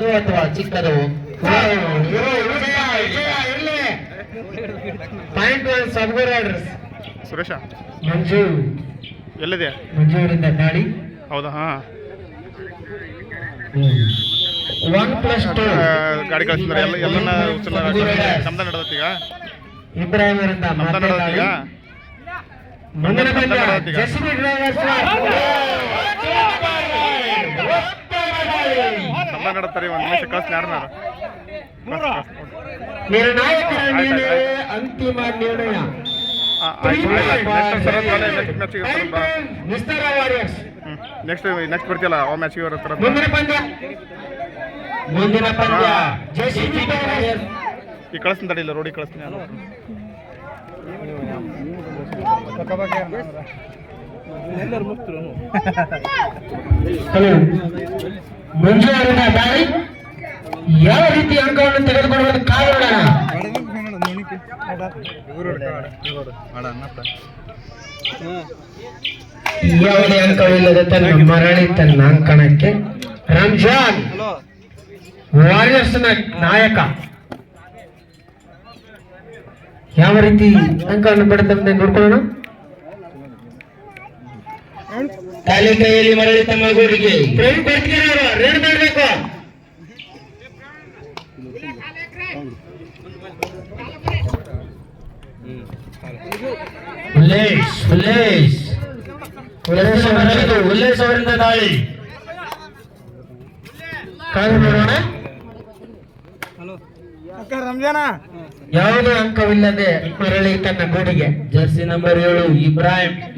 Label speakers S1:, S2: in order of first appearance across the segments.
S1: ಅಥವಾ ಚಿಕ್ಕದು point ಸಬ್ಗೋರ್ orders
S2: Suresh
S1: ಮಂಜು
S2: ಎಲ್ಲಿದೆ
S1: ಮಂಜು ಅವರಿಂದ ಗಾಡಿ
S2: ಹೌದಾ ಹಾಂ
S1: 1+2
S2: ಗಾಡಿ ಕಳಿಸಿದ್ರೆ ಎಲ್ಲನ್ನ ನಮ್ದ ನಡೆದತ್ತೀಗ
S1: ಇಬ್ರಾಹಿಂ ಅವರಿಂದ
S2: ನಮ್ದ ನಡೆದತ್ತೀಗ
S1: ಮುಂದಿನ ಪಂದ್ಯ ಜೆಸಿಬಿ ಡ್ರೈವರ್ಸ್
S2: ನಮ್ದ ನಡೆಸ್ತಾರೆ ಒಂದು ನಿಮಿಷ ಕಳಿಸ್ತೀನಿ ಯಾರನ್ನಾರ
S1: ನಿರ್ಣಾಯಕರ ನಿರ್ಣಯ ಅಂತಿಮ ನಿರ್ಣಯ
S2: ನೆಕ್ಸ್ಟ್ ಬರ್ತಿಯಲ್ಲ ಆ ಮ್ಯಾಚ್ಗೆ ಇರೋ
S1: ಮುಂದಿನ ಪಂದ್ಯ ಜೆಸಿಬಿ ಡ್ರೈವರ್ಸ್
S2: ಈ ಕಳಿಸ್ತೀನಿ ತಡಿಲ್ಲ ರೋಡಿಗೆ ಕಳಿಸ್ತೀನಿ ನಾನು
S1: ಮಂಜು ಅವರಿಂದ ದಾಳಿ ಯಾವ ರೀತಿ ಅಂಕವನ್ನು ತೆಗೆದುಕೊಳ್ಳುವುದು ಕಾಯೋಣ. ಯಾವುದೇ ಅಂಕವಿಲ್ಲದೆ ತನ್ನ ಮರಳಿ ತನ್ನ ಅಂಕಣಕ್ಕೆ ರಂಜಾನ್ ವಾರಿಯರ್ಸ್ ನಾಯಕ ಯಾವ ರೀತಿ ಅಂಕವನ್ನು ಪಡೆದಂತೆ ನೋಡ್ಕೊಳ್ಳೋಣ. ಖಾಲಿ ಕೈಯಲ್ಲಿ ಮರಳಿ ತಮ್ಮ ಗೂಡಿಗೆ ರೇಡ್ ಮಾಡಬೇಕು. ಉಲ್ಲೇಶ್ ಅವರಿಂದ ದಾಳಿ ಕಾದು ನೋಡೋಣ. ಯಾವುದೇ ಅಂಕವಿಲ್ಲದೆ ಮರಳಿ ತನ್ನ ಗೂಡಿಗೆ ಜರ್ಸಿ ನಂಬರ್ 7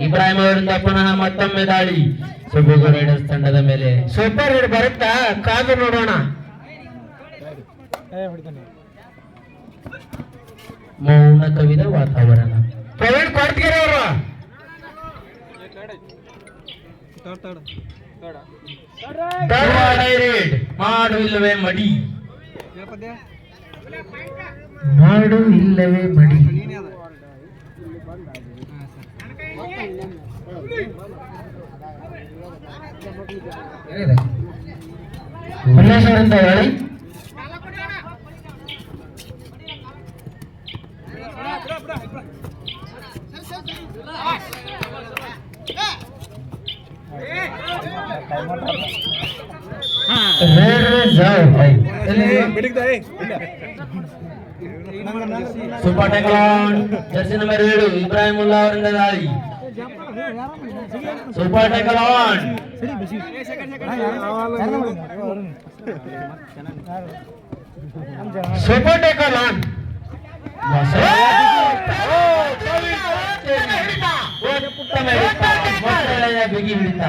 S1: ಇಬ್ರಾಹಿಂ ಅವರಿಂದ ಪುನಃ ಮತ್ತೊಮ್ಮೆ ದಾಳಿ ಸೊಬಗು ರೈಡರ್ಸ್ ತಂಡದ ಮೇಲೆ ಸೂಪರ್ ಹಿಡ್ ಬರುತ್ತಾ ಕಾದು ನೋಡೋಣ. ಮೌನ ಕವಿದ ವಾತಾವರಣ. ಪ್ರವೀಣ್ ಕೊಡ್ತಿಗೆರೆ ಅವರು ಮಾಡು ಇಲ್ಲವೇ ಮಡಿ ಮಾಡು ಇಲ್ಲವೇ ಮಡಿ ಉಲ್ಲೇಶವರಿಂದ ಹೇಳಿ. ಸೂಪರ್ ಟೆಕ್ಲಾನ್ ಜರ್ಸಿ ನಂಬರ್ 7 ಇಬ್ರಾಹಿಮುಲ್ಲಾ ಅವರಿಂದ ದಾಳಿ. ಸೂಪರ್ ಟೆಕ್ಲಾನ್ ಸೂಪರ್ ಟೆಕ್ಲಾನ್ ಬಿಗಿ ಹಿಡಿತ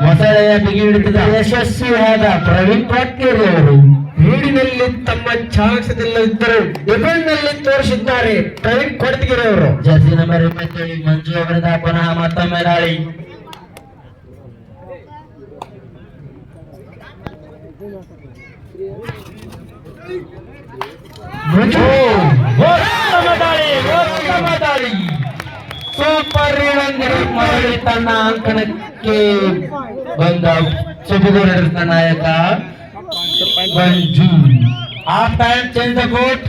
S1: ಮೊಸಳೆಯ ಬಿಗಿ ಹಿಡಿತದ ಯಶಸ್ವಿಯಾದ ಪ್ರವೀಣ್ ಪಾಟ್ಕೇರಿ ಅವರು ಲೀಡಿನಲ್ಲಿ ತಮ್ಮ ಚಾಣಕ್ಷದಲ್ಲಿದ್ದರು ಡಿಫೆಂಡ್ ನಲ್ಲಿ ತೋರಿಸಿದ್ದಾರೆ ಪ್ರವೀಣ್ ಕೊಡ್ತಿಗೆರೆ ಅವರು. ಜರ್ಸಿ ನಂಬರ್ 27 ಮಂಜು ಅವರಿಂದ ಪುನಃ ಮತ್ತೊಮ್ಮೆ ದಾಳಿ. ಸೂಪರ್ ಮರಳಿ ತನ್ನ ಅಂಕಣಕ್ಕೆ ಬಂದ ಸೊಬಗು ರೈಡರ್ಸ್ ನಾಯಕ Manju. Half time change the court.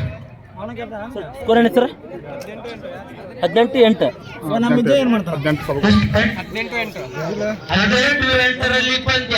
S3: Score ಏನು ಸರ್? 18-8. ನಮ್ಮ ವಿಜಯ್ ಏನು ಮಾಡ್ತಾರೆ? 18-8 ರಲ್ಲಿ ಪಂದ್ಯ